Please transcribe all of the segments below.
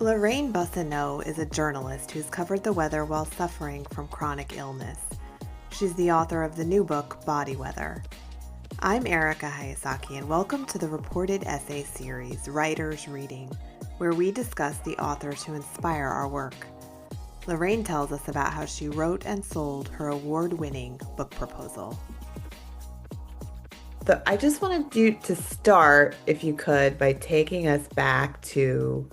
Lorraine Boissoneault is a journalist who's covered the weather while suffering from chronic illness. She's the author of the new book, Body Weather. I'm Erica Hayasaki, and welcome to the reported essay series, Writers Reading, where we discuss the authors who inspire our work. Lorraine tells us about how she wrote and sold her award-winning book proposal. So I just wanted you to start, if you could, by taking us back to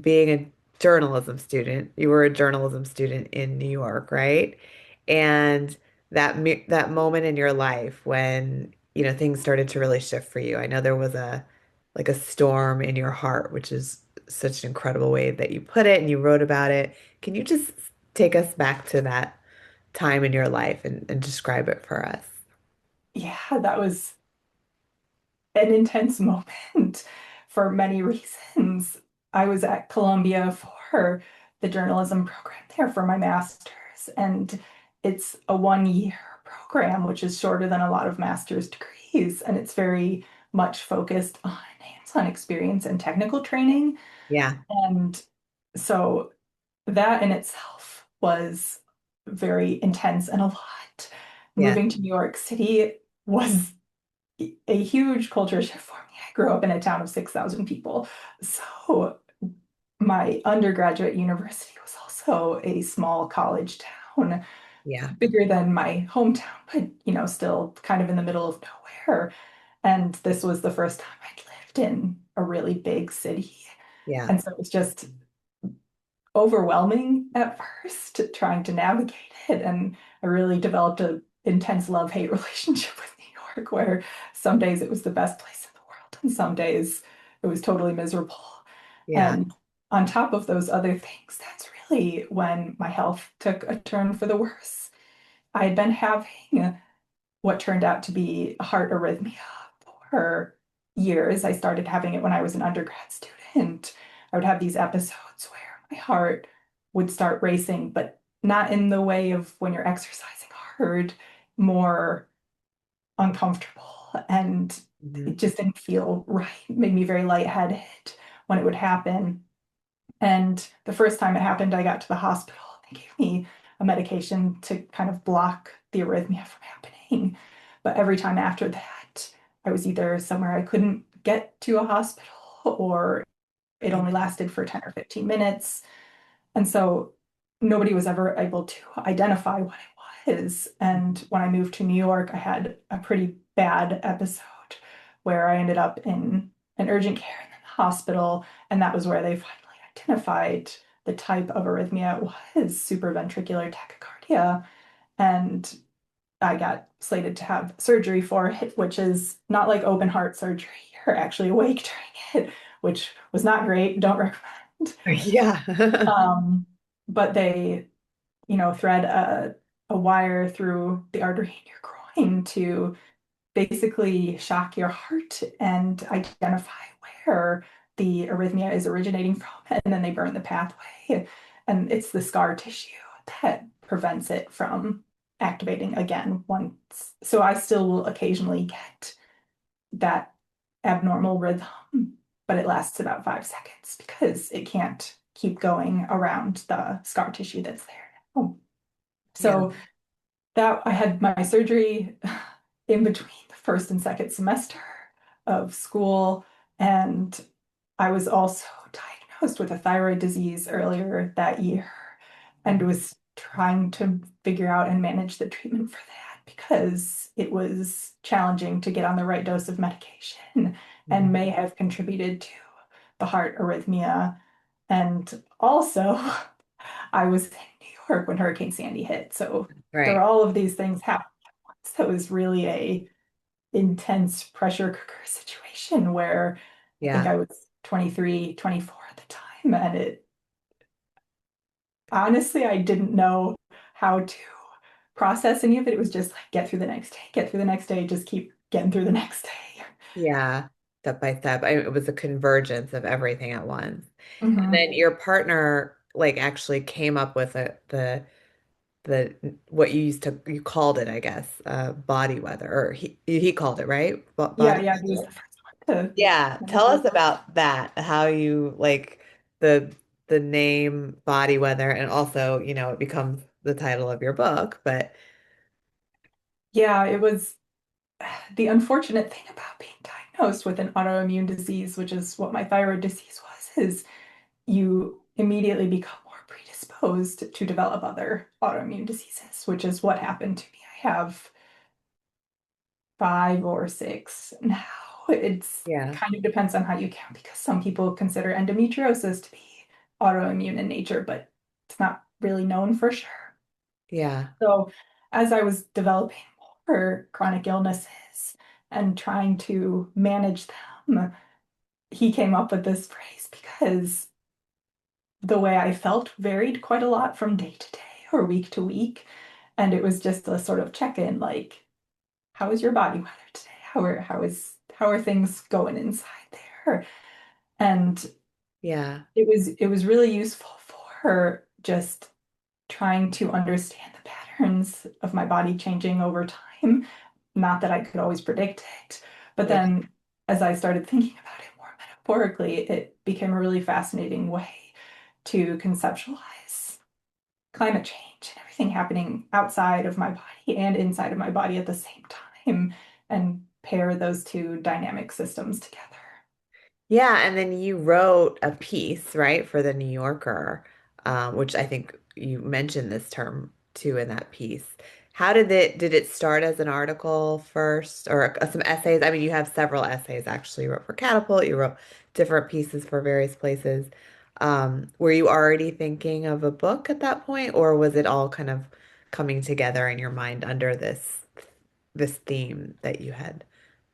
being a journalism student. You were a journalism student in New York, right? And that moment in your life when, things started to really shift for you. I know there was a storm in your heart, which is such an incredible way that you put it and you wrote about it. Can you just take us back to that time in your life and describe it for us? Yeah, that was an intense moment for many reasons. I was at Columbia for the journalism program there for my master's, and it's a 1 year program, which is shorter than a lot of master's degrees, and it's very much focused on hands-on experience and technical training. Yeah, And so that in itself was very intense and a lot. yeah, Moving to New York City was a huge culture shift for me. I grew up in a town of 6,000 people. So my undergraduate university was also a small college town, yeah, bigger than my hometown, but still kind of in the middle of nowhere. And this was the first time I'd lived in a really big city. yeah. And so it was just overwhelming at first, trying to navigate it. And I really developed an intense love-hate relationship with New York, where some days it was the best place in the world, and some days it was totally miserable. Yeah. And on top of those other things, that's really when my health took a turn for the worse. I had been having what turned out to be a heart arrhythmia for years. I started having it when I was an undergrad student. I would have these episodes where my heart would start racing, but not in the way of when you're exercising hard, more uncomfortable. And Hmm. it just didn't feel right. It made me very lightheaded when it would happen. And the first time it happened, I got to the hospital. They gave me a medication to kind of block the arrhythmia from happening. But every time after that, I was either somewhere I couldn't get to a hospital or it only lasted for 10 or 15 minutes. And so nobody was ever able to identify what it was. And when I moved to New York, I had a pretty bad episode where I ended up in an urgent care in the hospital. And that was where they finally identified the type of arrhythmia it was supraventricular tachycardia. And I got slated to have surgery for it, which is not like open heart surgery. You're actually awake during it, which was not great. Don't recommend. Yeah. Um, but they, thread a wire through the artery in your groin to basically shock your heart and identify where the arrhythmia is originating from. And then they burn the pathway. And it's the scar tissue that prevents it from activating again once. So I still will occasionally get that abnormal rhythm, but it lasts about 5 seconds because it can't keep going around the scar tissue that's there now. Yeah. So that I had my surgery in between the first and second semester of school, and I was also diagnosed with a thyroid disease earlier that year and was trying to figure out and manage the treatment for that because it was challenging to get on the right dose of medication and Mhm. may have contributed to the heart arrhythmia. And also, I was in New York when Hurricane Sandy hit. So there were Right. all of these things happening at once. That was really a intense pressure cooker situation where I think Yeah. I was 23, 24 at the time. And it honestly, I didn't know how to process any of it. It was just like get through the next day, get through the next day, just keep getting through the next day. Yeah. Step by step. It was a convergence of everything at once. And Mhm. then your partner like actually came up with the what you called it, I guess, body weather, or he called it, right? Yeah, Body yeah, he was weather. the first one to Yeah. come Tell up us with. about that. How you like the name body weather, and also, it becomes the title of your book, but Yeah, it was the unfortunate thing about being diagnosed with an autoimmune disease, which is what my thyroid disease was, is you immediately become more predisposed to develop other autoimmune diseases, which is what happened to me. I have five or six now. It's yeah, kind of depends on how you count because some people consider endometriosis to be autoimmune in nature, but it's not really known for sure. yeah, So as I was developing more chronic illnesses and trying to manage them, he came up with this phrase because the way I felt varied quite a lot from day to day or week to week. And it was just a sort of check-in, like, how is your body weather today? How are things going inside there? And yeah, it was really useful for just trying to understand the patterns of my body changing over time. Not that I could always predict it, but yeah, then as I started thinking about it more metaphorically, it became a really fascinating way to conceptualize climate change and everything happening outside of my body and inside of my body at the same time and pair those two dynamic systems together. yeah. And then you wrote a piece, right, for the New Yorker, which I think you mentioned this term too in that piece. How did it start as an article first, or some essays? I mean, you have several essays actually. You wrote for Catapult, you wrote different pieces for various places. Were you already thinking of a book at that point, or was it all kind of coming together in your mind under this theme that you had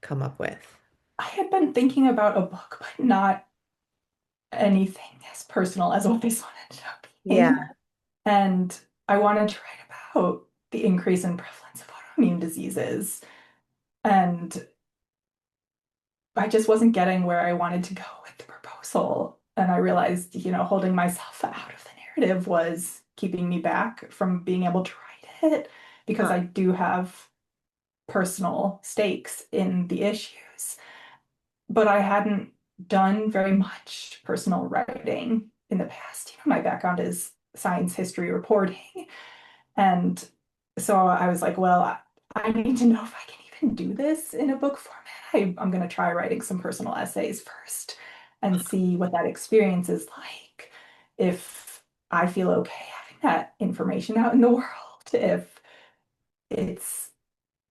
come up with? I had been thinking about a book, but not anything as personal as what this one ended up being. Yeah. And I wanted to write about the increase in prevalence of autoimmune diseases. And I just wasn't getting where I wanted to go with the proposal. And I realized, holding myself out of the narrative was keeping me back from being able to write it because Huh. I do have personal stakes in the issues. But I hadn't done very much personal writing in the past. My background is science history reporting. And so I was like, well, I need to know if I can even do this in a book format. I'm going to try writing some personal essays first and see what that experience is like. If I feel okay having that information out in the world, if it's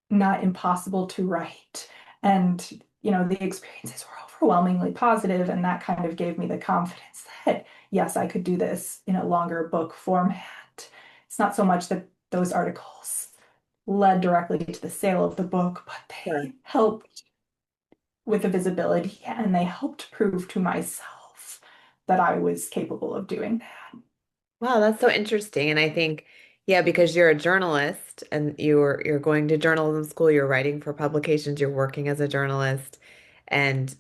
not impossible to write. And, the experiences were overwhelmingly positive, and that kind of gave me the confidence that, yes, I could do this in a longer book format. It's not so much that those articles led directly to the sale of the book, but Sure. they helped with the visibility and they helped prove to myself that I was capable of doing that. Wow, that's so interesting. And I think, yeah, because you're a journalist and you're going to journalism school, you're writing for publications, you're working as a journalist. And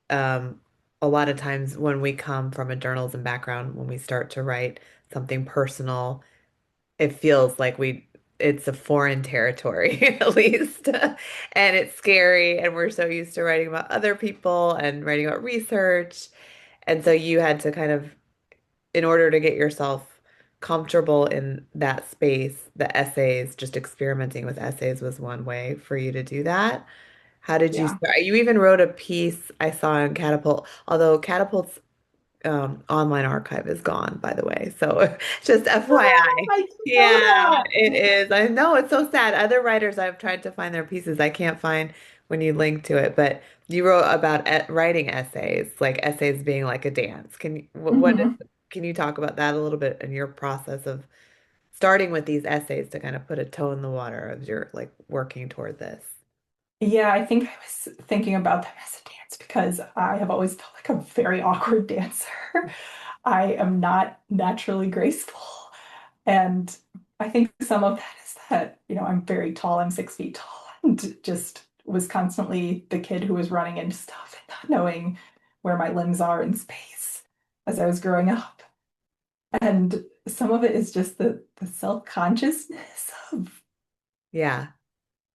um, a lot of times when we come from a journalism background, when we start to write something personal, it feels like it's a foreign territory, at least. And it's scary. And we're so used to writing about other people and writing about research. And so you had to kind of, in order to get yourself comfortable in that space, the essays, just experimenting with essays was one way for you to do that. How did you Yeah. start? You even wrote a piece I saw on Catapult, although Catapult's online archive is gone, by the way. So just Oh, FYI. I didn't know Yeah, that. it is. I know it's so sad. Other writers, I've tried to find their pieces. I can't find when you link to it, but you wrote about writing essays, like essays being like a dance. Mhm. Can you talk about that a little bit in your process of starting with these essays to kind of put a toe in the water of your like working toward this? Yeah, I think I was thinking about them as a dance because I have always felt like a very awkward dancer. I am not naturally graceful. And I think some of that is that, I'm very tall, I'm 6 feet tall, and just was constantly the kid who was running into stuff and not knowing where my limbs are in space as I was growing up. And some of it is just the self-consciousness Yeah.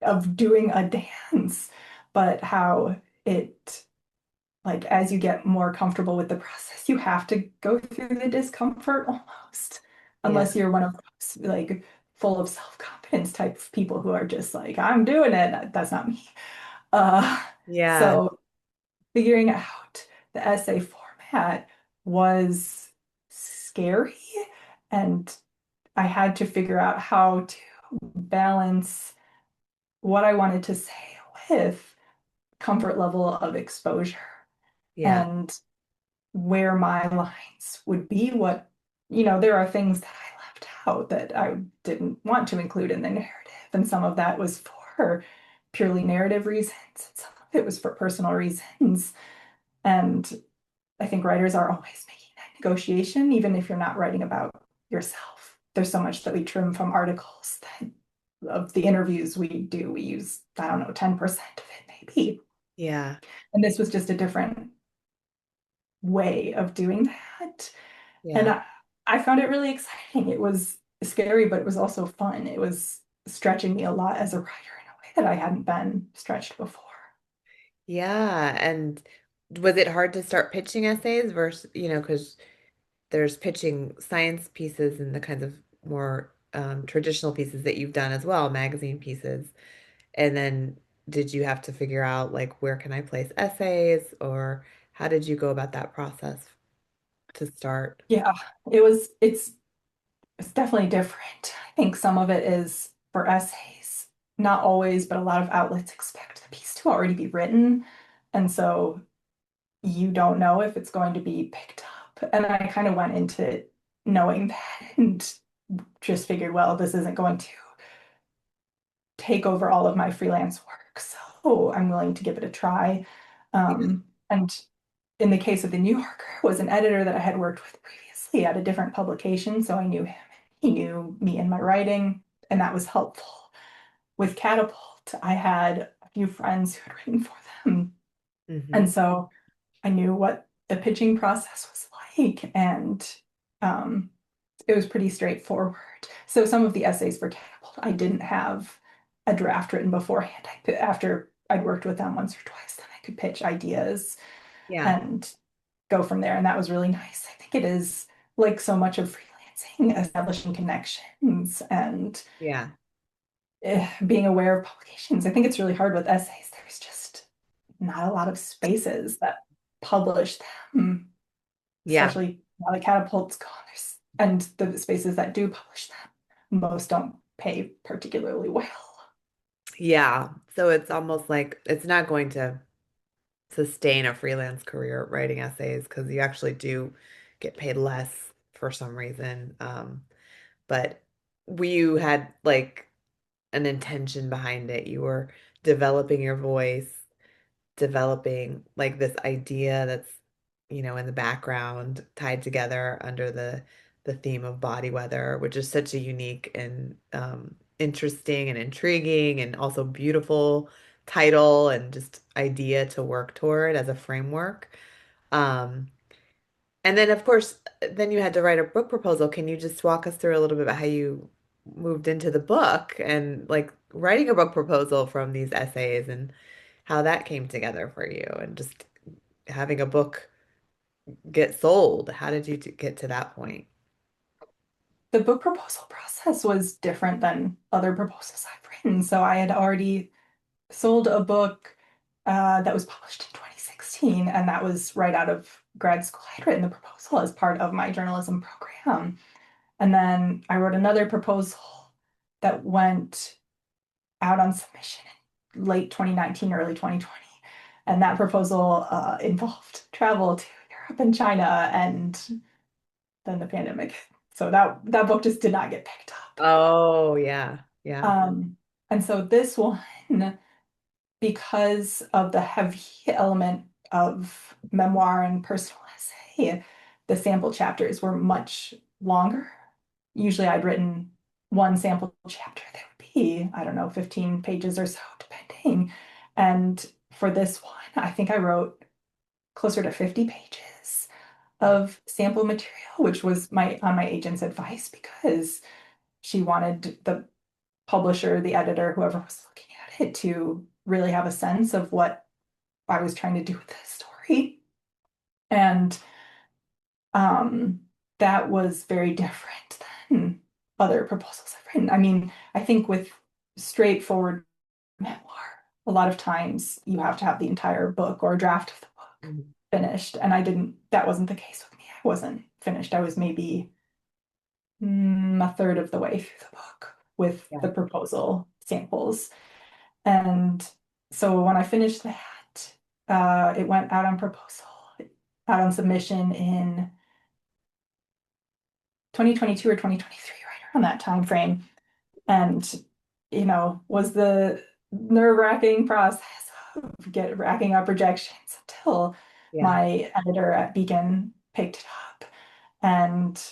of doing a dance, but how it like as you get more comfortable with the process, you have to go through the discomfort almost, Yeah. unless you're one of those like full of self-confidence type of people who are just like, I'm doing it. That's not me. Uh, Yeah. so figuring out the essay format was scary, and I had to figure out how to balance what I wanted to say with comfort level of exposure Yeah. and where my lines would be. There are things that I left out that I didn't want to include in the narrative. And some of that was for purely narrative reasons, and some of it was for personal reasons. And I think writers are always making that negotiation, even if you're not writing about yourself. There's so much that we trim from articles that of the interviews we do, we use, I don't know, 10% of it maybe. Yeah. And this was just a different way of doing that. And Yeah. I found it really exciting. It was scary, but it was also fun. It was stretching me a lot as a writer in a way that I hadn't been stretched before. Yeah. And was it hard to start pitching essays versus, because there's pitching science pieces and the kinds of more traditional pieces that you've done as well, magazine pieces. And then did you have to figure out like where can I place essays or how did you go about that process to start? Yeah, it's definitely different. I think some of it is for essays, not always, but a lot of outlets expect the piece to already be written. And so you don't know if it's going to be picked up. And I kind of went into it knowing that and just figured, well, this isn't going to take over all of my freelance work. So I'm willing to give it a try. Yeah. And in the case of the New Yorker, was an editor that I had worked with previously at a different publication. So I knew him. He knew me and my writing, and that was helpful. With Catapult, I had a few friends who had written for them. Hmm. And so I knew what the pitching process was like, and um, it was pretty straightforward. So some of the essays for Catapult, I didn't have a draft written beforehand. After I'd worked with them once or twice, then I could pitch ideas Yeah. and go from there. And that was really nice. I think it is like so much of freelancing, establishing connections and Yeah. being aware of publications. I think it's really hard with essays. There's just not a lot of spaces that publish them, Yeah. especially now that Catapult's gone. And the spaces that do publish them, most don't pay particularly well. Yeah. So it's almost like it's not going to sustain a freelance career writing essays because you actually do get paid less for some reason. But you had like an intention behind it. You were developing your voice, developing like this idea that's, in the background tied together under the theme of body weather, which is such a unique and interesting and intriguing and also beautiful title and just idea to work toward as a framework. Um, and then, of course, then you had to write a book proposal. Can you just walk us through a little bit about how you moved into the book and like writing a book proposal from these essays and how that came together for you and just having a book get sold? How did you get to that point? The book proposal process was different than other proposals I've written. So I had already sold a book that was published in 2016, and that was right out of grad school. I'd written the proposal as part of my journalism program. And then I wrote another proposal that went out on submission in late 2019, early 2020. And that proposal involved travel to Europe and China, and then the pandemic. So that book just did not get picked up. Oh, yeah. Yeah. Um, and so this one, because of the heavy element of memoir and personal essay, the sample chapters were much longer. Usually I'd written one sample chapter that would be, I don't know, 15 pages or so, depending. And for this one, I think I wrote closer to 50 pages of sample material, which was my agent's advice because she wanted the publisher, the editor, whoever was looking at it to really have a sense of what I was trying to do with the story. And um, that was very different than other proposals I've written. I mean, I think with straightforward memoir, a lot of times you have to have the entire book or draft of the book Mhm. finished. And that wasn't the case with me. I wasn't finished. I was maybe a third of the way through the book with Yeah. the proposal samples. And so when I finished that, it went out on proposal, out on submission in 2022 or 2023, right around that time frame. And, was the nerve-wracking process of racking up rejections until Yeah. my editor at Beacon picked it up. And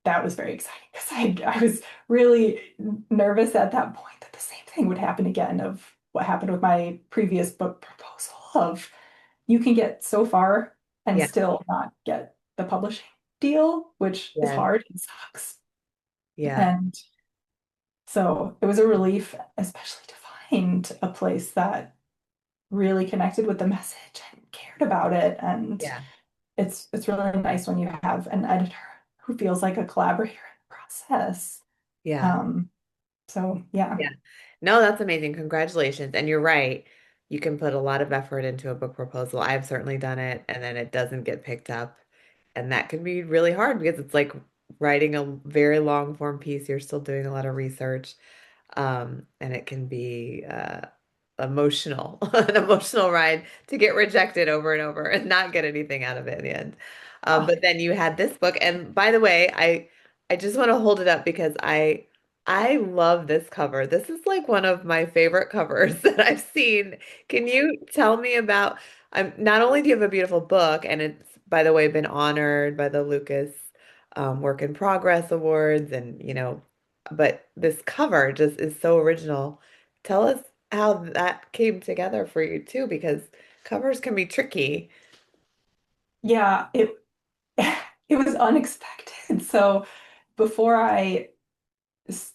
that was very exciting because I was really nervous at that point that the same thing would happen again of what happened with my previous book proposal of you can get so far and Yeah. still not get the publishing deal, which is Yeah. hard and sucks. Yeah. And so it was a relief, especially to find a place that really connected with the message and cared about it. And Yeah. it's really nice when you have an editor who feels like a collaborator in the process. Yeah. Um, so yeah. Yeah. No, that's amazing. Congratulations. And you're right. You can put a lot of effort into a book proposal. I've certainly done it, and then it doesn't get picked up. And that can be really hard because it's like writing a very long form piece. You're still doing a lot of research. And it can be emotional, an emotional ride to get rejected over and over and not get anything out of it in the end. Oh, But then you had this book, and by the way, I just want to hold it up because I love this cover. This is like one of my favorite covers that I've seen. Can you tell me about, not only do you have a beautiful book, and it's, by the way, been honored by the Lucas Work in Progress Awards, and but this cover just is so original. Tell us how that came together for you too, because covers can be tricky. yeah, it was unexpected. So before I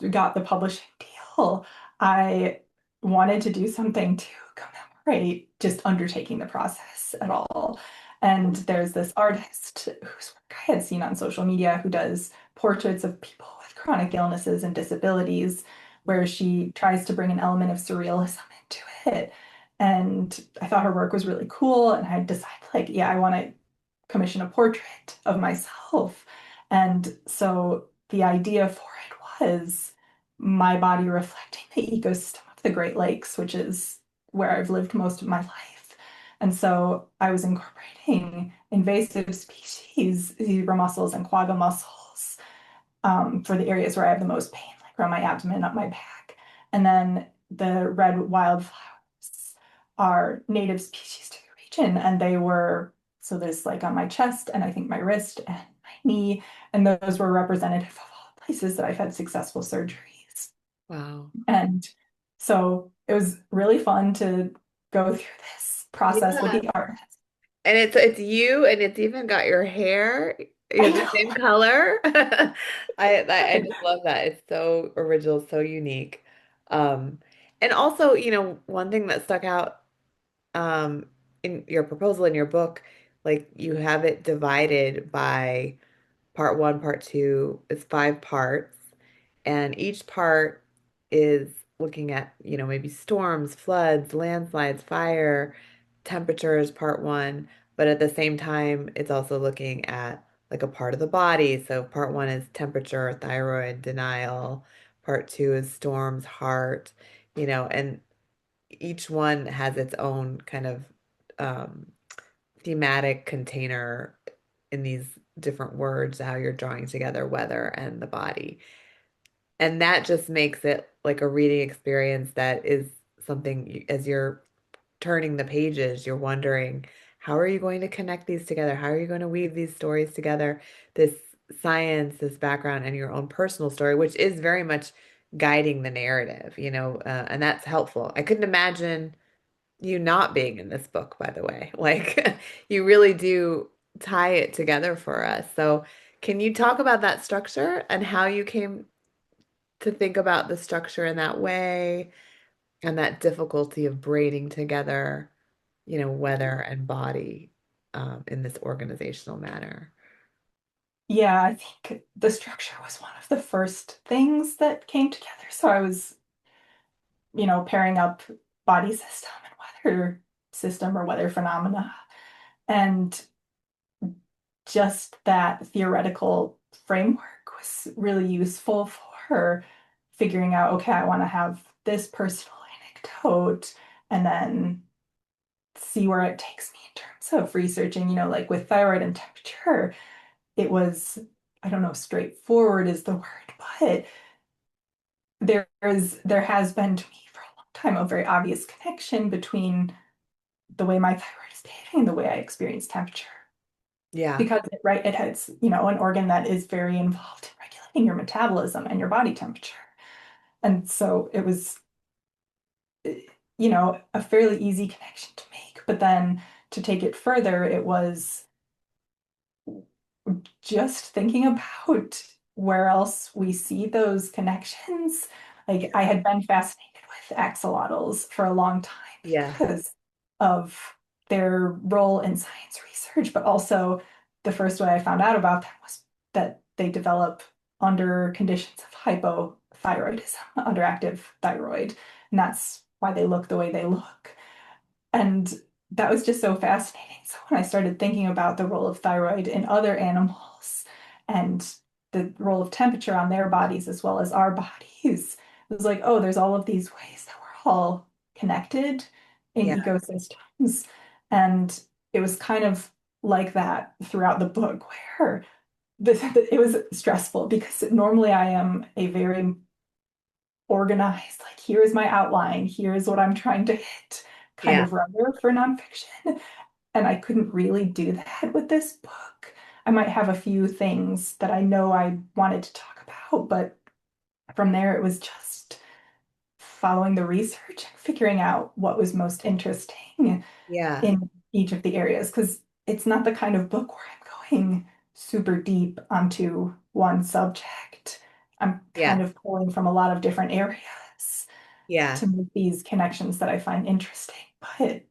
got the publishing deal, I wanted to do something to commemorate just undertaking the process at all. And there's this artist whose work I had seen on social media who does portraits of people with chronic illnesses and disabilities, where she tries to bring an element of surrealism into it. And I thought her work was really cool. And I decided, like, yeah, I want to commission a portrait of myself. And so the idea for it was my body reflecting the ecosystem of the Great Lakes, which is where I've lived most of my life. And so I was incorporating invasive species, zebra mussels and quagga mussels, for the areas where I have the most pain, like around my abdomen, up my back. And then the red wildflowers are native species to the region, and they were so there's like on my chest and I think my wrist and my knee, and those were representative of all the places that I've had successful surgeries. Wow. And so it was really fun to go through this process with Yeah. the artist. And it's you, and it's even got your hair. You I have the know. same color. I just love that. It's so original, so unique. Um, and also, one thing that stuck out um in your proposal in your book, like you have it divided by part one, part two. It's 5 parts, and each part is looking at, maybe storms, floods, landslides, fire, temperatures, part one. But at the same time, it's also looking at like a part of the body. So part one is temperature, thyroid, denial. Part two is storms, heart, and each one has its own kind of um, thematic container in these different words, how you're drawing together weather and the body. And that just makes it like a reading experience that is something as you're turning the pages, you're wondering, how are you going to connect these together? How are you going to weave these stories together? This science, this background, and your own personal story, which is very much guiding the narrative, and that's helpful. I couldn't imagine you not being in this book, by the way. Like, you really do tie it together for us. So, can you talk about that structure and how you came to think about the structure in that way and that difficulty of braiding together, weather and body? in this organizational manner. Yeah, I think the structure was one of the first things that came together. So I was, pairing up body system and weather system or weather phenomena. And just that theoretical framework was really useful for figuring out, okay, I want to have this personal anecdote and then see where it takes me in terms of researching, like with thyroid and temperature, it was, I don't know, straightforward is the word, but there has been to me for a long time a very obvious connection between the way my thyroid is behaving and the way I experience temperature. Yeah. Because right, it has, an organ that is very involved in regulating your metabolism and your body temperature. And so it was, a fairly easy connection to make. But then to take it further, it was just thinking about where else we see those connections. Like I had been fascinated with axolotls for a long time Yeah. because of their role in science research, but also the first way I found out about them was that they develop under conditions of hypothyroidism, underactive thyroid, and that's why they look the way they look. And that was just so fascinating. So when I started thinking about the role of thyroid in other animals and the role of temperature on their bodies as well as our bodies, it was like, oh, there's all of these ways that we're all connected in Yeah. ecosystems. And it was kind of like that throughout the book where it was stressful because normally I am a very organized, like here's my outline, here's what I'm trying to hit kind Yeah. of writer for nonfiction. And I couldn't really do that with this book. I might have a few things that I know I wanted to talk about, but from there it was just following the research and figuring out what was most interesting Yeah. in each of the areas. Because it's not the kind of book where I'm going super deep onto one subject. I'm kind Yeah. of pulling from a lot of different areas Yeah. to make these connections that I find interesting. But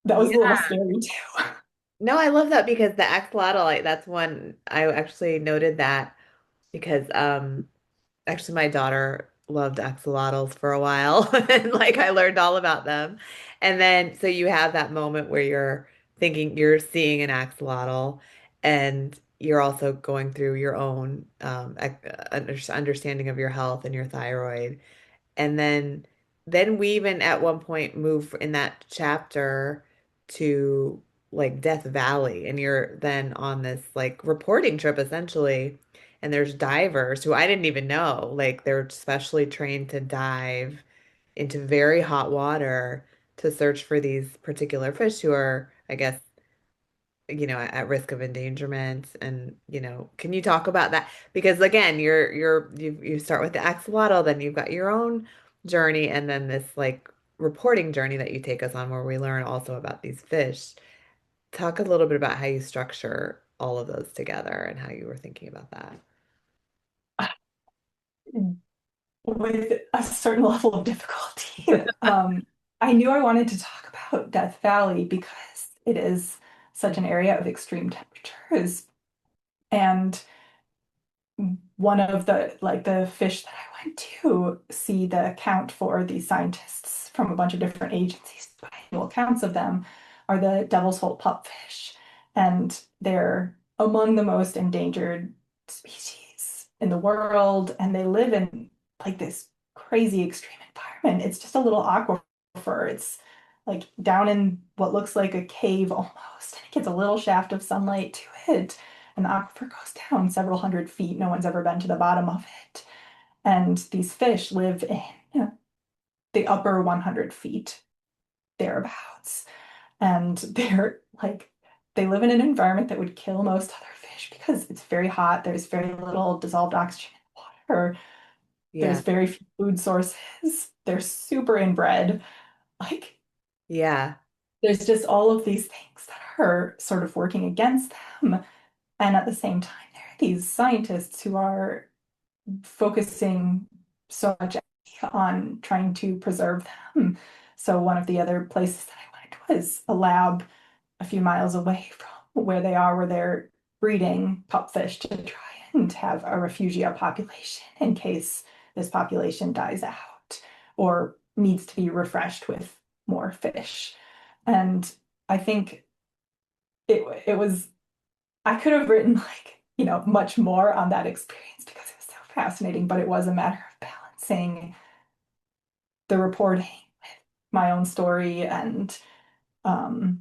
that was a little Yeah. scary too. No, I love that because the axolotl, like, that's one I actually noted that because actually my daughter loved axolotls for a while and like I learned all about them. And then so you have that moment where you're thinking you're seeing an axolotl and you're also going through your own understanding of your health and your thyroid. And then we even at one point move in that chapter to like Death Valley and you're then on this like reporting trip essentially and there's divers who I didn't even know like they're specially trained to dive into very hot water to search for these particular fish who are I guess at risk of endangerment and can you talk about that because again you start with the axolotl then you've got your own journey and then this like reporting journey that you take us on where we learn also about these fish talk a little bit about how you structure all of those together and how you were thinking about that. With a certain level of difficulty. I knew I wanted to talk about Death Valley because it is such an area of extreme temperatures. And one of the fish that I went to see the account for these scientists from a bunch of different agencies, annual accounts of them, are the devil's holt pupfish. And they're among the most endangered species in the world. And they live in like this crazy extreme environment. It's just a little aquifer. It's like down in what looks like a cave almost. And it gets a little shaft of sunlight to it and the aquifer goes down several hundred feet. No one's ever been to the bottom of it. And these fish live in the upper 100 feet, thereabouts. And they're like, they live in an environment that would kill most other fish because it's very hot. There's very little dissolved oxygen in the water. There's Yeah. very few food sources. They're super inbred. Like, Yeah. there's just all of these things that are sort of working against them. And at the same time, there are these scientists who are focusing so much on trying to preserve them. So one of the other places that I went was a lab a few miles away from where they are, where they're breeding pupfish to try and have a refugia population in case this population dies out or needs to be refreshed with more fish. And I think it was I could have written like, much more on that experience because it was so fascinating, but it was a matter of balancing the reporting with my own story and um,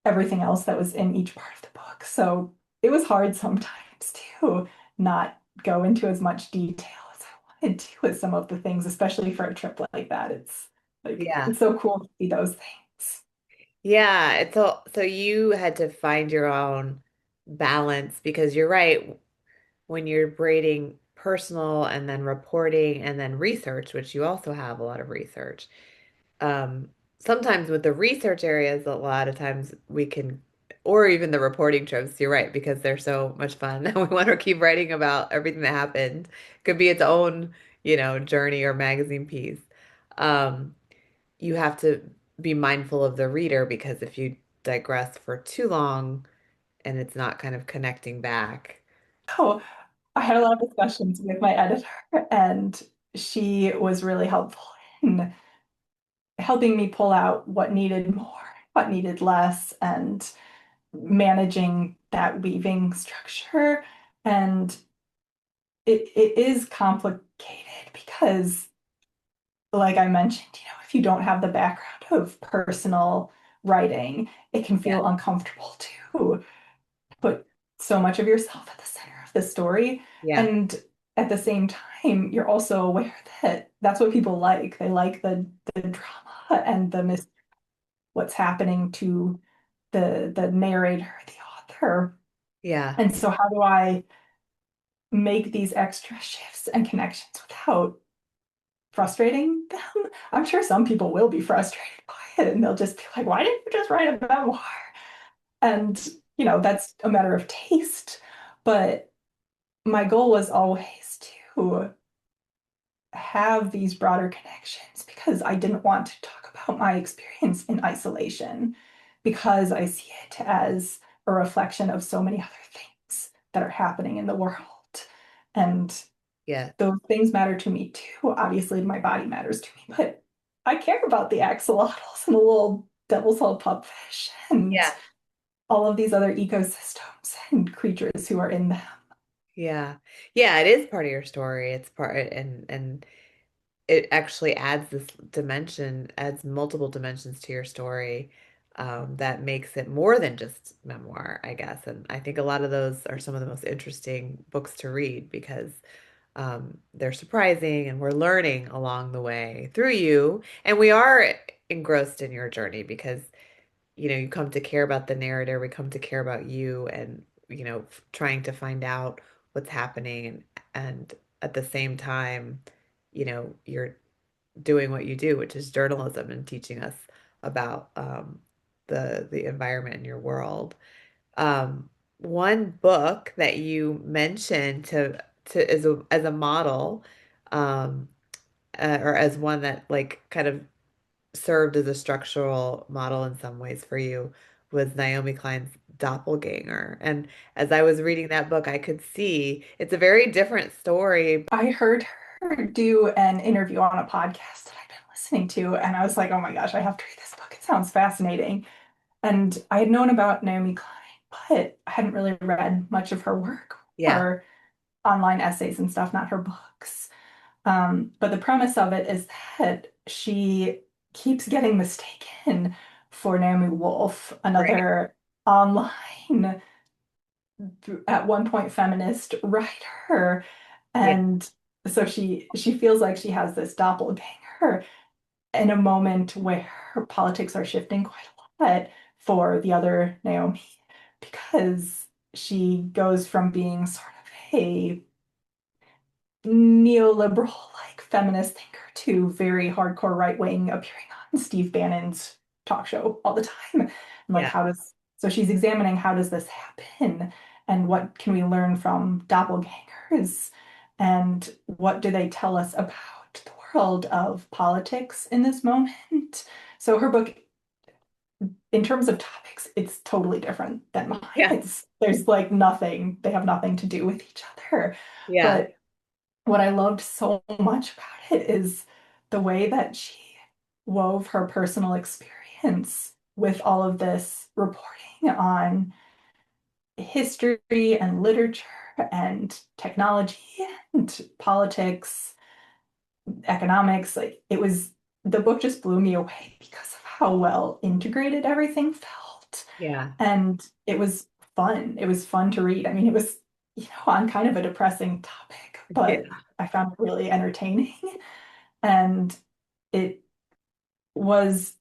everything else that was in each part of the book. So it was hard sometimes to not go into as much detail as I wanted to with some of the things, especially for a trip like that. It's like Yeah. it's so cool to see those things. Yeah, so you had to find your own balance because you're right. When you're braiding personal and then reporting and then research, which you also have a lot of research. Um, Sometimes with the research areas, a lot of times we can, or even the reporting trips, you're right, because they're so much fun and we want to keep writing about everything that happened. Could be its own, journey or magazine piece. Um, you have to be mindful of the reader because if you digress for too long and it's not kind of connecting back. Oh, I had a lot of discussions with my editor, and she was really helpful in helping me pull out what needed more, what needed less, and managing that weaving structure. And it is complicated because, like I mentioned, if you don't have the background of personal writing, it can Yeah. feel uncomfortable to put so much of yourself at the center of the story. Yeah. And at the same time, you're also aware that that's what people like. They like the drama and what's happening to the narrator, the author. Yeah. And so how do I make these extra shifts and connections without frustrating them? I'm sure some people will be frustrated by it and they'll just be like, why didn't you just write a memoir? And, that's a matter of taste. But my goal was always to have these broader connections because I didn't want to talk about my experience in isolation because I see it as a reflection of so many other things that are happening in the world. And Yeah. those things matter to me too. Obviously, my body matters to me, but I care about the axolotls and the little devil's hull pupfish and Yeah. all of these other ecosystems and creatures who are in them. Yeah. Yeah, it is part of your story. It's part and it actually adds this dimension, adds multiple dimensions to your story, that makes it more than just memoir, I guess. And I think a lot of those are some of the most interesting books to read because they're surprising and we're learning along the way through you. And we are engrossed in your journey because you come to care about the narrator, we come to care about you and, trying to find out what's happening and at the same time, you're doing what you do, which is journalism and teaching us about the environment in your world. One book that you mentioned to as a model, um, or as one that like kind of served as a structural model in some ways for you was Naomi Klein's Doppelganger. And as I was reading that book, I could see it's a very different story. I heard her do an interview on a podcast that I've been listening to, and I was like, oh my gosh, I have to read this book. It sounds fascinating. And I had known about Naomi Klein, but I hadn't really read much of her work Yeah, or online essays and stuff, not her books. But the premise of it is that she keeps getting mistaken for Naomi Wolf, right. another online, at one point feminist writer. Yeah, And so she feels like she has this doppelganger in a moment where politics are shifting quite a lot for the other Naomi because she goes from being sort of a neoliberal, like feminist thinker to very hardcore right wing, appearing on Steve Bannon's talk show all the time. And like, yeah, so she's examining how does this happen and what can we learn from doppelgangers and what do they tell us about the world of politics in this moment? So her book in terms of topics, it's totally different than mine. Yeah. There's like nothing, they have nothing to do with each other. Yeah. But what I loved so much about it is the way that she wove her personal experience with all of this reporting on history and literature and technology and politics, economics. Like it was, the book just blew me away because of how well integrated everything felt. Yeah. And it was fun. It was fun to read. I mean, it was, on kind of a depressing topic, but Yeah. I found it really entertaining. And it was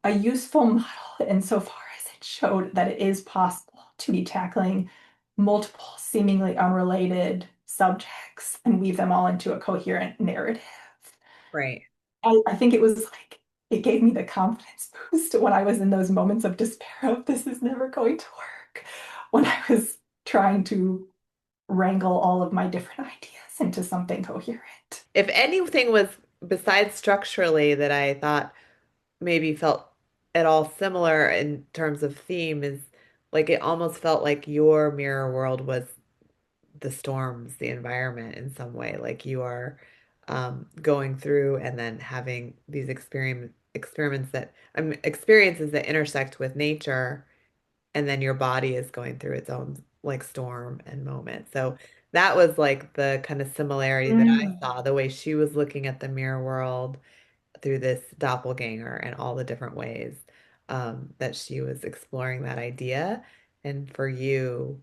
a useful model insofar as it showed that it is possible to be tackling multiple seemingly unrelated subjects and weave them all into a coherent narrative. Right. I think it was like it gave me the confidence boost when I was in those moments of despair of this is never going to work, when I was trying to wrangle all of my different ideas into something coherent. If anything was besides structurally that I thought maybe felt at all similar in terms of theme is like it almost felt like your mirror world was the storms, the environment in some way. Like you are going through and then having these experiments that experiences that intersect with nature, and then your body is going through its own like storm and moment. So that was like the kind of similarity that I Mm. saw, the way she was looking at the mirror world through this doppelganger and all the different ways that she was exploring that idea. And for you,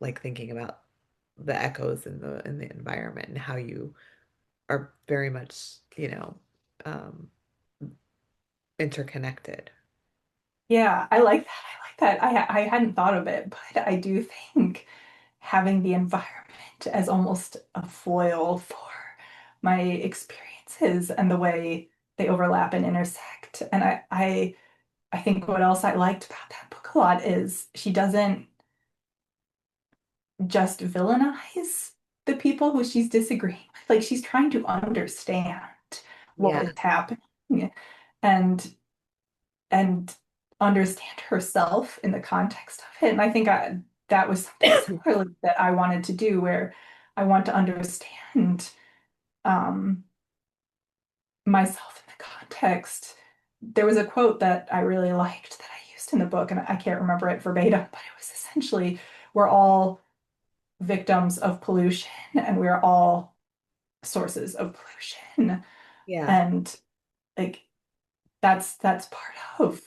like thinking about the echoes in the environment and how you are very much, um, interconnected. Yeah, I like that. I like that. I hadn't thought of it, but I do think having the environment as almost a foil for my experiences and the way they overlap and intersect. And I think what else I liked about that book a lot is she doesn't just villainize the people who she's disagreeing with. Like she's trying to understand what Yeah, is happening and and understand herself in the context of it. And I think that was something similarly that I wanted to do, where I want to understand um, myself in the context. There was a quote that I really liked that I used in the book, and I can't remember it verbatim, but it was essentially, we're all victims of pollution and we're all sources of pollution. yeah, And like that's part of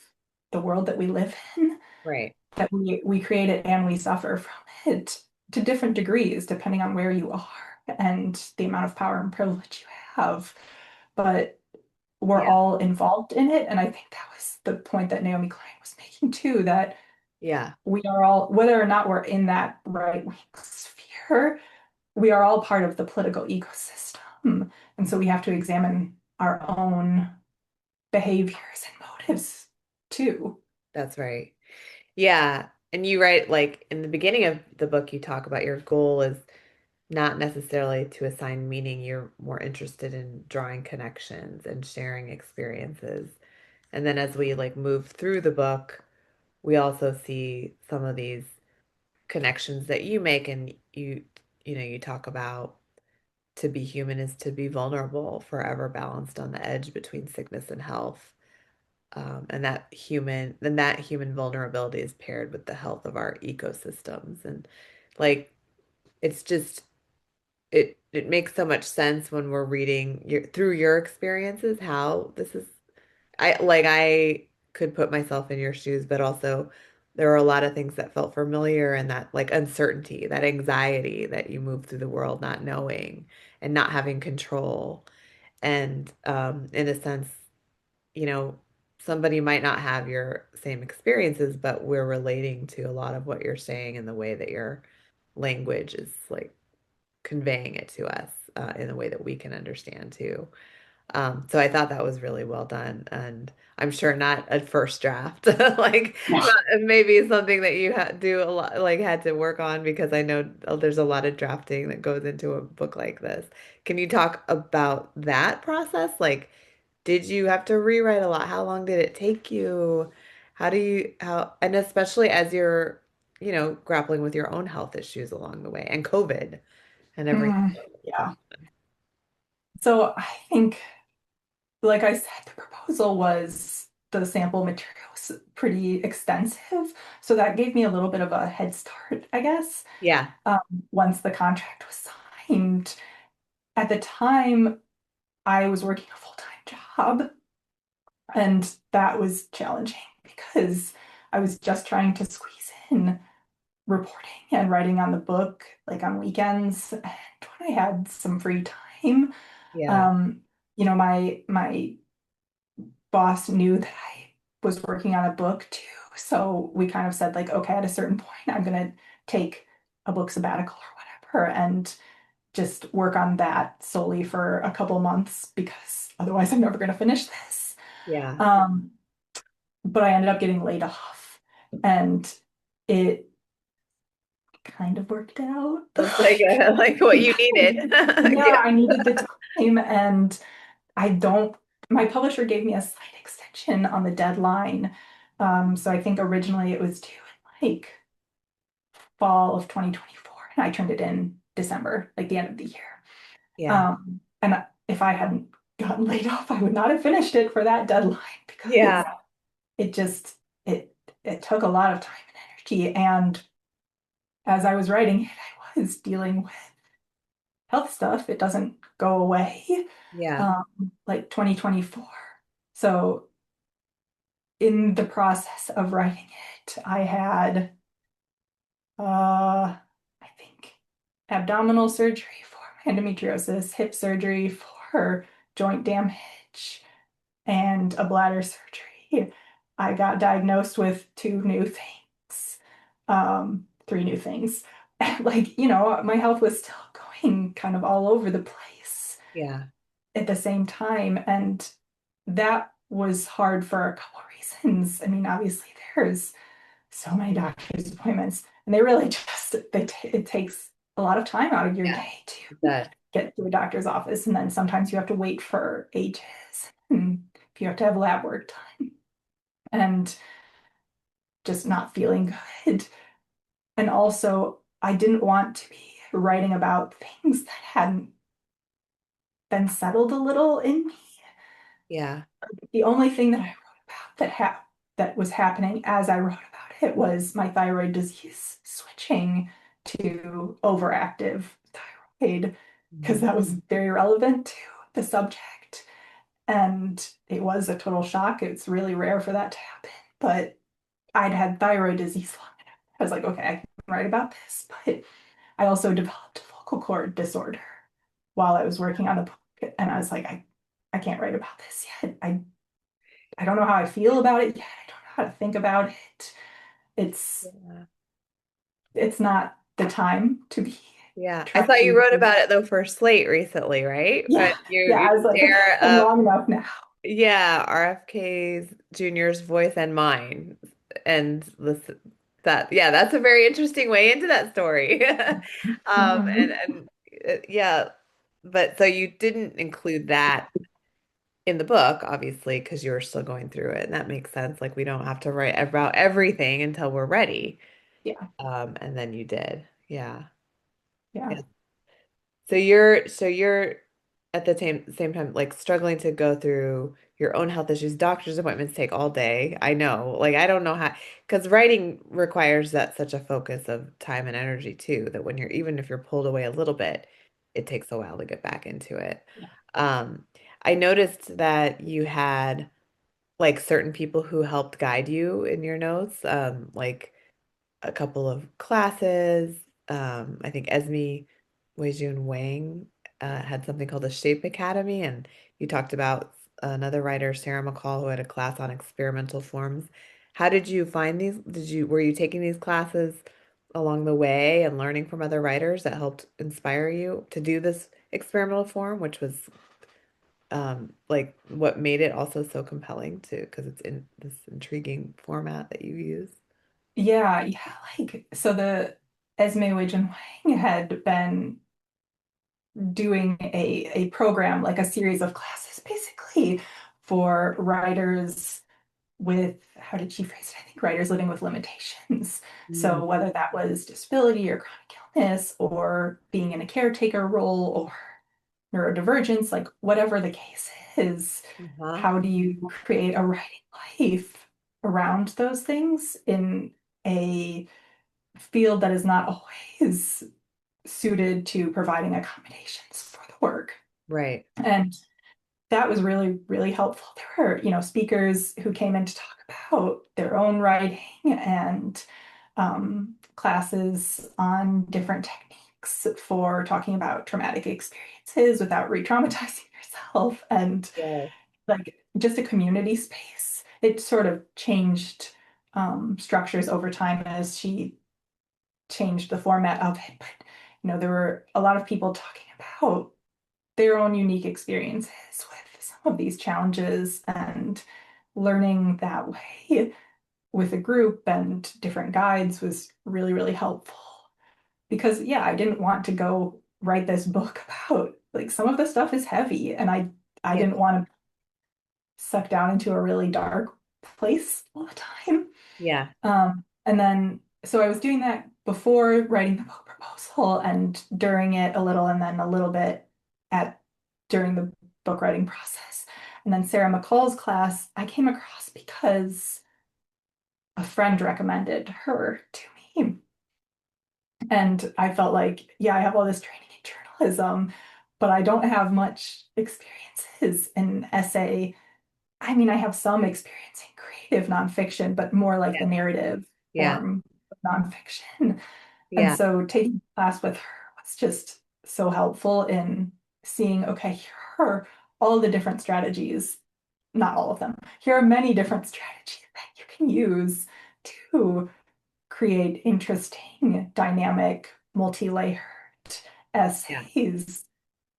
the world that we live in, right. that we create it and we suffer from it to different degrees depending on where you are and the amount of power and privilege you have. But we're Yeah, all involved in it. And I think that was the point that Naomi Klein was making too, that yeah, we are all, whether or not we're in that right wing sphere, we are all part of the political ecosystem. And so we have to examine our own behaviors and motives too. that's right. Yeah. And you write, like in the beginning of the book, you talk about your goal is not necessarily to assign meaning. You're more interested in drawing connections and sharing experiences. And then as we like move through the book, we also see some of these connections that you make, and you talk about to be human is to be vulnerable, forever balanced on the edge between sickness and health. And that human vulnerability is paired with the health of our ecosystems. And like it's just it makes so much sense when we're reading through your experiences how this is. I could put myself in your shoes, but also there are a lot of things that felt familiar, and that like uncertainty, that anxiety that you move through the world not knowing and not having control. And in a sense, you know, somebody might not have your same experiences, but we're relating to a lot of what you're saying in the way that your language is like conveying it to us in a way that we can understand too. So I thought that was really well done, and I'm sure not a first draft, like maybe something that you had do a lot, like had to work on, because I know there's a lot of drafting that goes into a book like this. Can you talk about that process? Like, Did you have to rewrite a lot? How long did it take you? And especially as you're, grappling with your own health issues along the way and COVID and everything. Yeah. So I think, like I said, the proposal was the sample materials pretty extensive. So that gave me a little bit of a head start, I guess, Yeah. um, once the contract was signed. At the time, I was working a full-time job, and that was challenging because I was just trying to squeeze in reporting and writing on the book like on weekends and when I had some free time. Yeah. Um, my boss knew that I was working on a book too. So we kind of said like, okay, at a certain point, I'm gonna take a book sabbatical or whatever and just work on that solely for a couple months because otherwise I'm never gonna finish this. Yeah. Um, but I ended up getting laid off and it kind of worked out. That's like like what you needed. Yeah, Yeah. I needed the time and I don't, my publisher gave me a slight extension on the deadline. So I think originally it was due in like fall of 2024, and I turned it in December, like the end of the year. Yeah. And if I hadn't gotten laid off, I would not have finished it for that deadline because Yeah. it just it took a lot of time and energy. And as I was writing it, I was dealing with health stuff. It doesn't go away, Yeah. like 2024. So in the process of writing it, I had, I think, abdominal surgery for my endometriosis, hip surgery for joint damage, and a bladder surgery. I got diagnosed with two new things, three new things. Like, my health was still going kind of all over the place Yeah. at the same time. And that was hard for a couple reasons. I mean, obviously, there's so many doctor's appointments, and they really just it takes a lot of time out of your Yeah. day to That. get to a doctor's office, and then sometimes you have to wait for ages, and if you have to have lab work done, and just not feeling good. And also, I didn't want to be writing about things that hadn't been settled a little in me. Yeah. The only thing that I wrote about that was happening as I wrote about it was my thyroid disease switching to overactive thyroid because Mhm. that was very relevant to the subject. And it was a total shock. It's really rare for that to happen, but I'd had thyroid disease long enough. I was like, okay, I can write about this, but I also developed a vocal cord disorder while I was working on the book, and I was like, I can't write about this yet. I don't know how I feel about it yet. I don't know how to think about it. It's Yeah. it's not the time to be Yeah. I trying thought you wrote to. about it though for Slate recently, right? Yeah, But you yeah. you I was like, share been long enough now. yeah, RFK's Junior's voice and mine. And this that yeah, that's a very interesting way into that story. And Mhm. yeah, but so you didn't include that in the book, obviously, because you were still going through it, and that makes sense. Like we don't have to write about everything until we're ready. Yeah, And then you did. Yeah. yeah, Yeah. So you're at the same time like struggling to go through your own health issues. Doctor's appointments take all day. I know. Like I don't know how because writing requires that such a focus of time and energy too, that when you're even if you're pulled away a little bit, it takes a while to get back into it. yeah. Um, I noticed that you had like certain people who helped guide you in your notes, like a couple of classes. I think Esme Weijun Wang had something called the Shape Academy, and you talked about another writer, Sarah McCall, who had a class on experimental forms. How did you find these? Were you taking these classes along the way and learning from other writers that helped inspire you to do this experimental form, which was like what made it also so compelling too, because it's in this intriguing format that you use. Yeah. Like so, the Esme Wei Wang had been doing a program, like a series of classes, basically for writers with, how did she phrase it? I think writers living with limitations. Mm, So whether that was disability or chronic illness or being in a caretaker role or neurodivergence, like whatever the case is, uh-huh. how do you create a writing life around those things in a field that is not always suited to providing accommodations for the work? Right. And that was really, really helpful. There were, speakers who came in to talk about their own writing and classes on different techniques for talking about traumatic experiences without re-traumatizing yourself, and Yeah. like just a community space. It sort of changed structures over time as she changed the format of it. But there were a lot of people talking about their own unique experiences with some of these challenges, and learning that way with a group and different guides was really, really helpful. Because yeah, I didn't want to go write this book about, like, some of the stuff is heavy, and I Yeah. didn't want to suck down into a really dark place all the time. Yeah. And then, so I was doing that before writing the book proposal and during it a little, and then a little bit at during the book writing process. And then Sarah McCall's class, I came across because a friend recommended her to me. And I felt like, yeah, I have all this training in journalism, but I don't have much experiences in essay. I mean, I have some experience in creative nonfiction, but more like the narrative Yeah. form of nonfiction. And Yeah. so taking class with her was just so helpful in seeing, okay, here are all the different strategies, not all of them. Here are many different strategies that you can use to create interesting, dynamic, multi-layered Yeah. essays,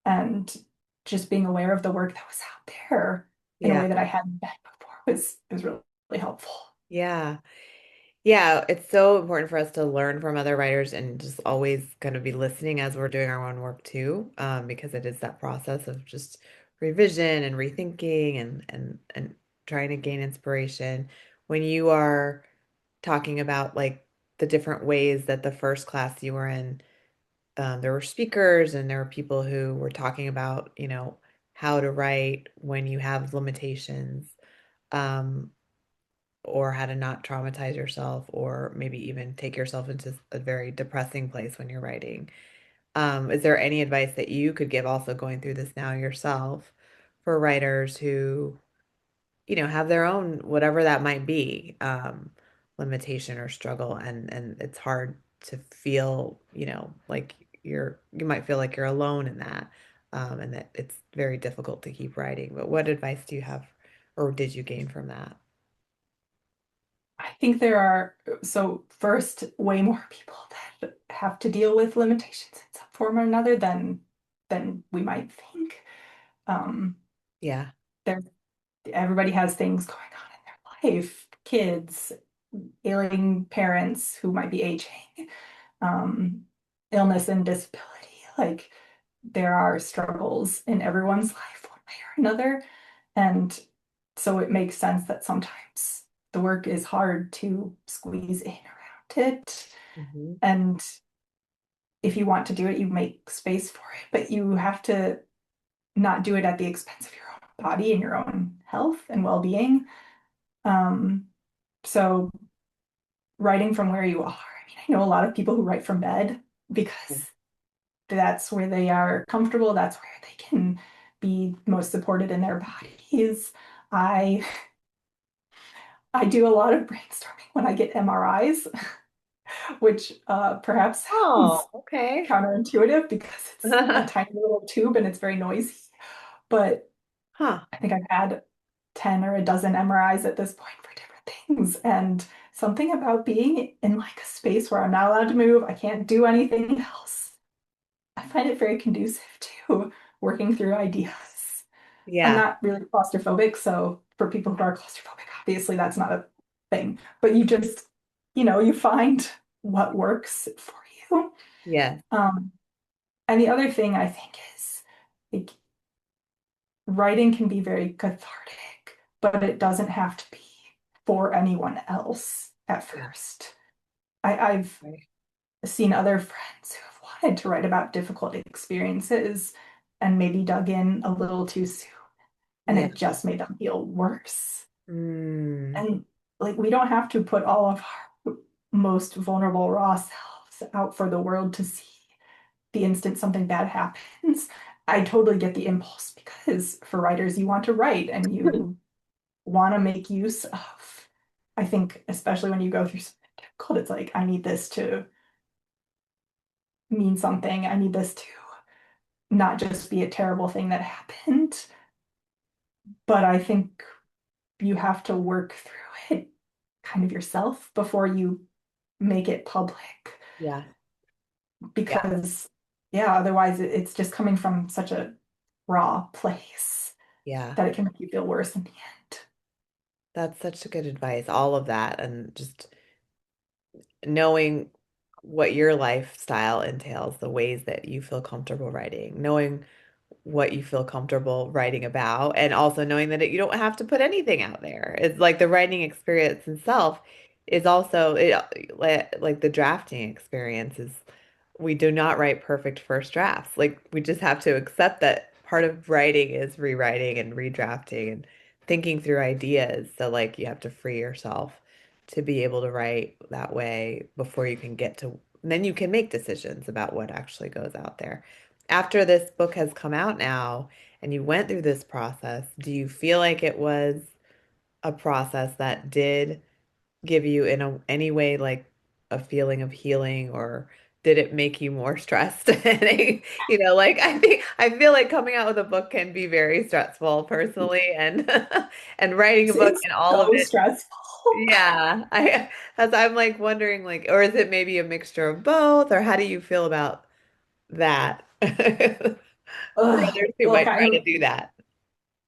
and just being aware of the work that was out there in a Yeah. way that I hadn't been before was really, really helpful. Yeah. Yeah, it's so important for us to learn from other writers and just always kind of be listening as we're doing our own work too, because it is that process of just revision and rethinking and trying to gain inspiration. When you are talking about like the different ways that the first class you were in, there were speakers and there were people who were talking about, how to write when you have limitations. Um, or how to not traumatize yourself or maybe even take yourself into a very depressing place when you're writing. Is there any advice that you could give also going through this now yourself for writers who, have their own, whatever that might be, limitation or struggle, and it's hard to feel, like you might feel like you're alone in that, and that it's very difficult to keep writing. But what advice do you have or did you gain from that? I think there are, so first, way more people that have to deal with limitations in some form or another than we might think. Um, Yeah. there, everybody has things going on in their life, kids, ailing parents who might be aging, um, illness and disability. Like, there are struggles in everyone's life one way or another. And so it makes sense that sometimes the work is hard to squeeze in around it. Hmm. And if you want to do it, you make space for it, but you have to not do it at the expense of your own body and your own health and well-being. Um, so writing from where you are, I mean, I know a lot of people who write from bed because that's where they are comfortable, that's where they can be most supported in their bodies. I I do a lot of brainstorming when I get MRIs, which perhaps sounds Oh, okay. counterintuitive because it's a tiny little tube and it's very noisy. But Huh. I think I've had 10 or a dozen MRIs at this point for different things. And something about being in like a space where I'm not allowed to move, I can't do anything else. I find it very conducive to working through ideas. I'm Yeah. not really claustrophobic, so for people who are claustrophobic, obviously that's not a thing. But you just, you find what works for you. Yeah. Um, and the other thing I think is, like, writing can be very cathartic but it doesn't have to be for anyone else at Yeah. first. I've Right. seen other friends who have wanted to write about difficult experiences and maybe dug in a little too soon, and Yeah. it just made them feel worse. Mm. And like, we don't have to put all of our most vulnerable, raw selves out for the world to see the instant something bad happens. I totally get the impulse because for writers, you want to write and you want to make use of, I think, especially when you go through something difficult, it's like, I need this to mean something. I need this to not just be a terrible thing that happened. But I think you have to work through it kind of yourself before you make it public. Yeah. Yeah. Because, yeah, otherwise it's just coming from such a raw place Yeah. that it can make you feel worse in the end. That's such good advice. All of that, and just knowing what your lifestyle entails, the ways that you feel comfortable writing, knowing what you feel comfortable writing about, and also knowing that you don't have to put anything out there. It's like the writing experience itself is also like the drafting experience is we do not write perfect first drafts. Like we just have to accept that part of writing is rewriting and redrafting and thinking through ideas. So like you have to free yourself to be able to write that way before you can get to, then you can make decisions about what actually goes out there. After this book has come out now and you went through this process, do you feel like it was a process that did give you in any way like a feeling of healing, or did it make you more stressed? Like I feel like coming out with a book can be very stressful personally, and and writing a book It's and all of so it. stressful. Yeah, I as I'm like wondering like, or is it maybe a mixture of both, or how do you feel about that? For Ugh. others who Look, might try to do that.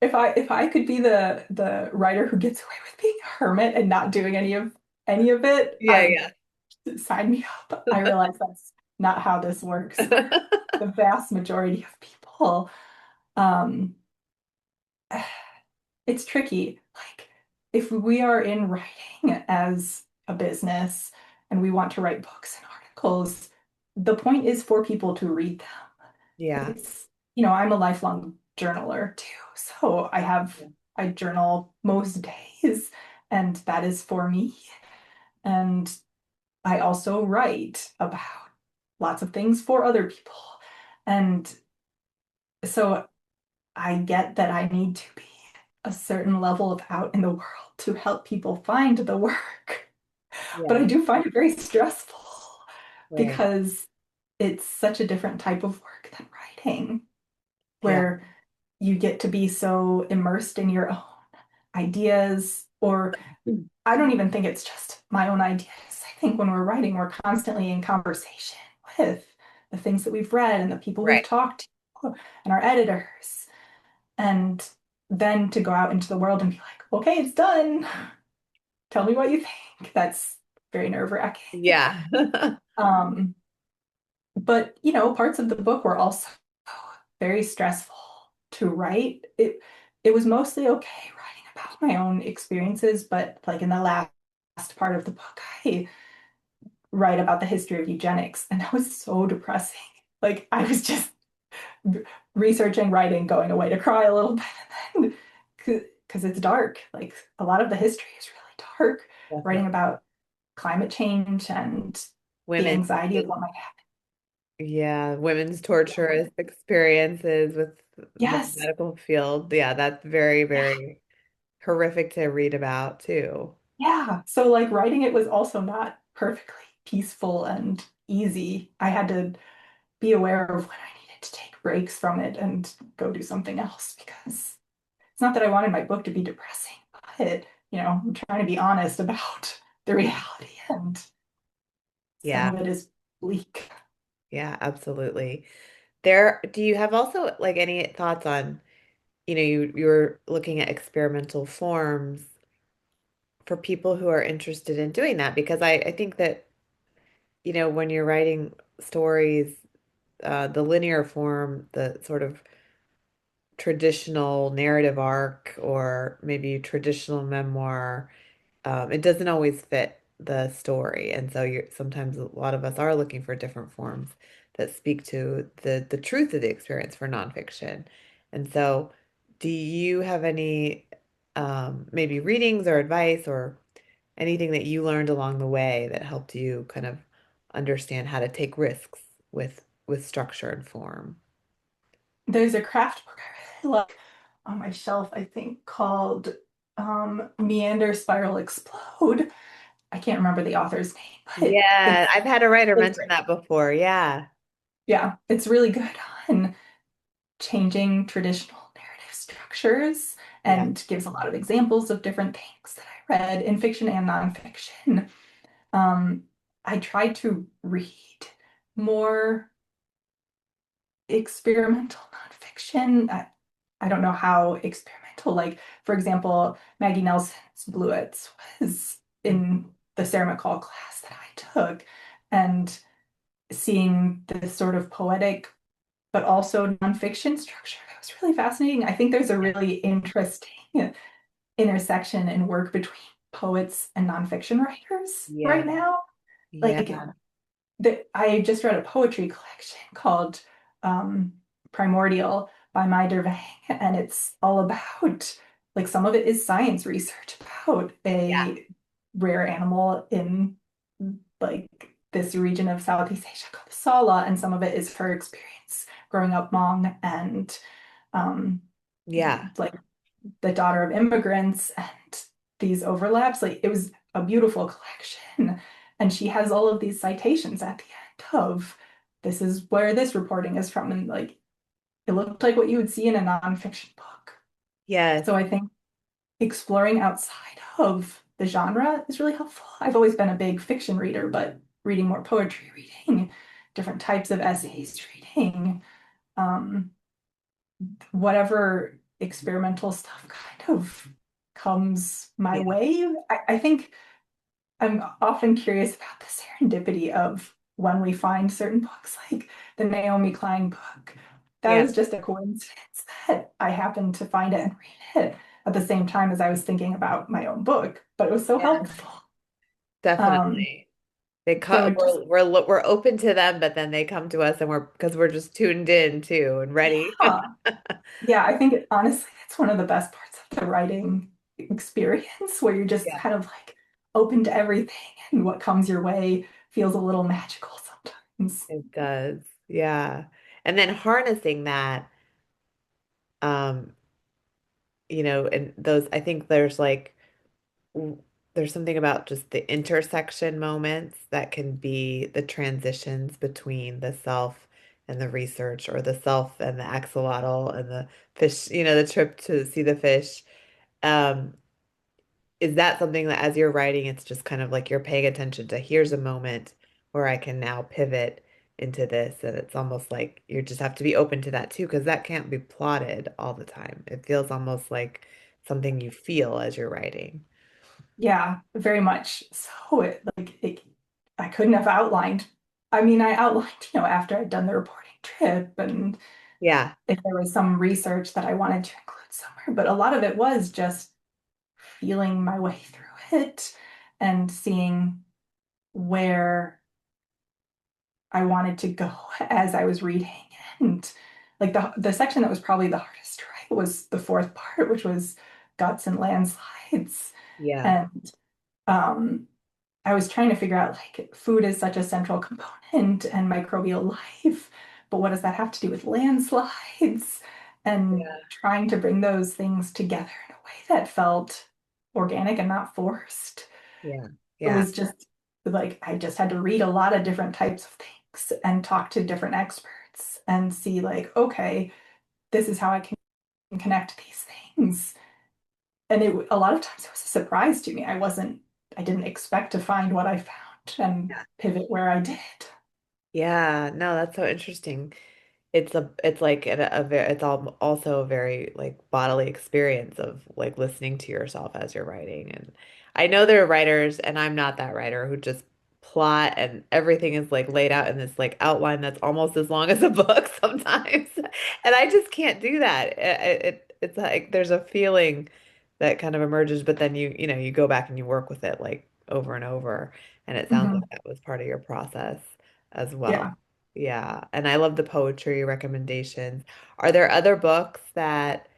if I could be the writer who gets away with being a hermit and not doing any of it, Yeah, I yeah. sign me up. I realize that's not how this works for the vast majority of people. Um, it's tricky. Like, if we are in writing as a business and we want to write books and articles, the point is for people to read them. Yeah. I'm a lifelong journaler too. So I journal most days, and that is for me. And I also write about lots of things for other people. And so I get that I need to be a certain level of out in the world to help people find the work. But Yeah. I do find it very stressful Right. because it's such a different type of work than writing, Yeah. where you get to be so immersed in your own ideas, or I don't even think it's just my own ideas. I think when we're writing, we're constantly in conversation with the things that we've read and the people we've Right. talked to and our editors. And then to go out into the world and be like, okay, it's done. Tell me what you think. That's very nerve-wracking. Yeah. Um, but parts of the book were also very stressful to write. It was mostly okay writing about my own experiences, but like in the last part of the book, I write about the history of eugenics, and that was so depressing. Like I was just researching, writing, going away to cry a little bit, and then because it's dark. Like a lot of the history is really dark. Writing Definitely. about climate change and the Women, anxiety of what might happen. yeah, women's torturous experiences with the Yes. medical field. Yeah, that's very, Yeah. very horrific to read about too. Yeah. So like writing it was also not perfectly peaceful and easy. I had to be aware of when I needed to take breaks from it and go do something else, because it's not that I wanted my book to be depressing, but I'm trying to be honest about the reality, and some Yeah, of it is bleak. yeah, absolutely. Do you have also like any thoughts on, you're looking at experimental forms for people who are interested in doing that? Because I think that, when you're writing stories, the linear form, the sort of traditional narrative arc or maybe traditional memoir, it doesn't always fit the story. And so you're sometimes a lot of us are looking for different forms that speak to the truth of the experience for nonfiction. And so do you have any maybe readings or advice or anything that you learned along the way that helped you kind of understand how to take risks with structure and form? There's a craft book I really like on my shelf, I think, called Meander, Spiral, Explode. I can't remember the author's name, but Yeah, it's I've had a writer really mention great. that before. Yeah. Yeah, it's really good on changing traditional narrative structures Yeah. and gives a lot of examples of different things that I read in fiction and nonfiction. Um, I tried to read more experimental nonfiction. I don't know how experimental, like, for example, Maggie Nelson's Bluets was Mm. in the Sarah McCall class that I took, and seeing this sort of poetic but also nonfiction structure that was really fascinating. I think there's a really interesting intersection in work between poets and nonfiction writers Yeah. right now. Like Yeah. I just read a poetry collection called um, Primordial by Mai Dervang, and it's all about, like, some of it is science research about Yeah. a rare animal in, like, this region of Southeast Asia called the Sala, and some of it is her experience growing up Hmong and um, Yeah. like the daughter of immigrants and these overlaps. Like, it was a beautiful collection. And she has all of these citations at the end of this is where this reporting is from. And like it looked like what you would see in a nonfiction book. Yes. So I think exploring outside of the genre is really helpful. I've always been a big fiction reader, but reading more poetry, reading different types of essays, reading um, whatever experimental stuff kind of comes my Yeah. way. I think I'm often curious about the serendipity of when we find certain books, like the Naomi Klein book. That Yeah. was just a coincidence that I happened to find it and read it at the same time as I was thinking about my own book, but it was so Yeah. helpful. Um, Definitely. They so come, just we're open to them, but then they come to us and we're because we're just tuned in too and ready. yeah, yeah, I think honestly, it's one of the best parts of the writing experience where you're just Yeah. kind of like open to everything and what comes your way feels a little magical sometimes. It does. Yeah. And then harnessing that, um, and those, I think w- there's something about just the intersection moments that can be the transitions between the self and the research or the self and the axolotl and the fish, the trip to see the fish. Um, is that something that as you're writing, it's just kind of like you're paying attention to here's a moment where I can now pivot into this, and it's almost like you just have to be open to that too, because that can't be plotted all the time. It feels almost like something you feel as you're writing. Yeah, very much so. I couldn't have outlined. I mean, I outlined, after I'd done the reporting trip and Yeah, if there was some research that I wanted to include somewhere, but a lot of it was just feeling my way through it and seeing where I wanted to go as I was reading. And like the section that was probably the hardest to write was the fourth part, which was guts and landslides. yeah, And um, I was trying to figure out, like, food is such a central component and microbial life, but what does that have to do with landslides? And yeah, trying to bring those things together in a way that felt organic and not forced. yeah, It yeah, was just like I just had to read a lot of different types of things and talk to different experts and see, like, okay, this is how I can connect these things. And a lot of times it was a surprise to me. I didn't expect to find what I found and yeah. pivot where I did. Yeah, no, that's so interesting. It's like it's also a very like bodily experience of like listening to yourself as you're writing. And I know there are writers, and I'm not that writer who just plot and everything is like laid out in this like outline that's almost as long as a book sometimes. And I just can't do that. It's like there's a feeling that kind of emerges, but then you go back and you work with it like over and over. And it sounds like Mhm. that was part of your process as well. Yeah. Yeah. And I love the poetry recommendations. Are there other books that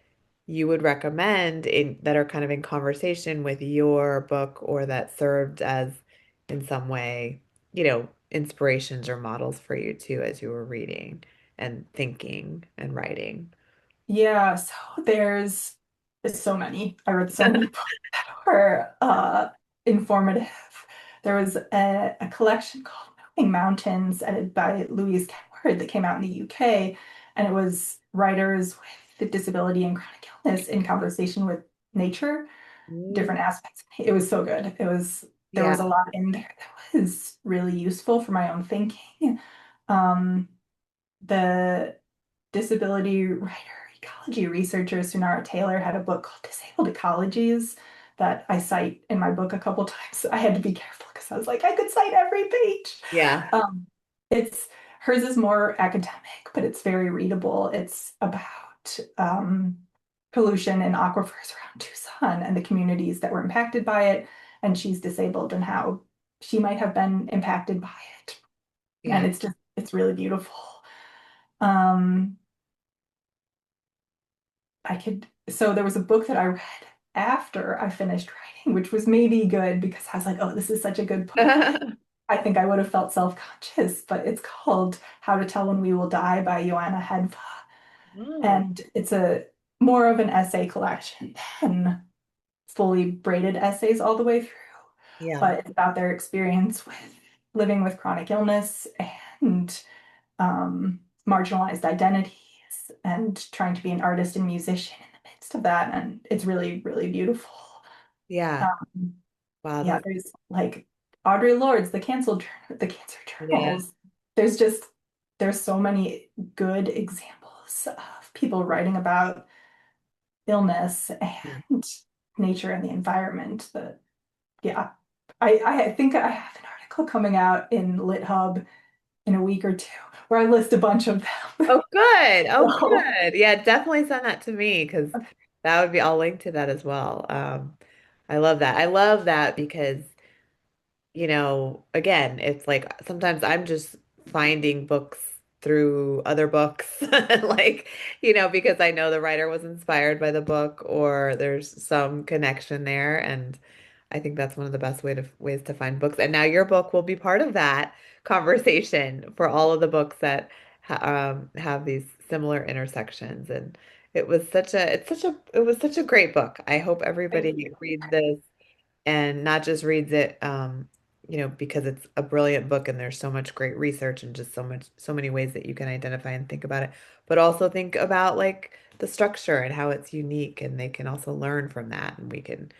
you would recommend that are kind of in conversation with your book or that served as in some way, inspirations or models for you too as you were reading and thinking and writing? Yeah, so there's so many. I read so many books that were informative. There was a collection called Moving Mountains edited by Louise Kenward that came out in the UK, and it was writers with disability and chronic illness in conversation with nature, Mm, different aspects. It was so good. There yeah. was a lot in there that was really useful for my own thinking. Um, the disability writer, ecology researcher Sunara Taylor had a book called Disabled Ecologies that I cite in my book a couple times. I had to be careful because I was like, I could cite every page. Yeah. Um, it's hers is more academic, but it's very readable. It's about pollution in aquifers around Tucson and the communities that were impacted by it. And she's disabled and how she might have been impacted by it. And Yeah. it's really beautiful. Um, so there was a book that I read after I finished writing, which was maybe good because I was like, oh, this is such a good book. I think I would have felt self-conscious, but it's called How to Tell When We Will Die by Joanna Hedva. Oh, And it's a more of an essay collection than fully braided essays all the way through, yeah. but it's about their experience with living with chronic illness and marginalized identities and trying to be an artist and musician in the midst of that. And it's really, really beautiful. Yeah. Um, Wow, yeah, that's there's like Audre Lorde's the Cancer yeah. Journals. There's just there's so many good examples of people writing about illness and nature and the environment that yeah. I think I have an article coming out in LitHub in a week or two where I list a bunch of them. Oh, good. Oh, So, good. Yeah, definitely send that to me because that would be, I'll link to that as well. I love that. I love that because again, it's like sometimes I'm just finding books through other books, like, because I know the writer was inspired by the book or there's some connection there. And I think that's one of the best ways to find books. And now your book will be part of that conversation for all of the books that have these similar intersections. And it was such a great book. I hope thank everybody you. reads this and not just reads it, because it's a brilliant book and there's so much great research and just so many ways that you can identify and think about it, but also think about like the structure and how it's unique, and they can also learn from that, and we can,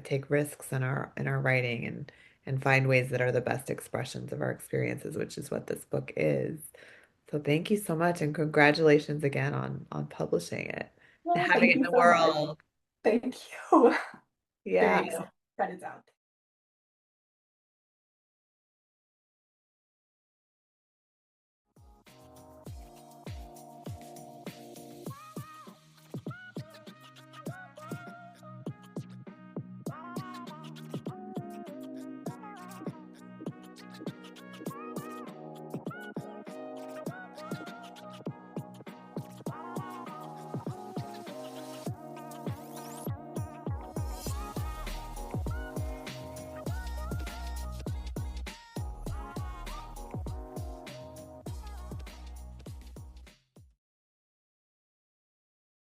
take risks in our writing and find ways that are the best expressions of our experiences, which is what this book is. So thank you so much, and congratulations again on publishing it and Well, having thank it in you the so much. world. Thank you. Yeah. Very excited. Credits out.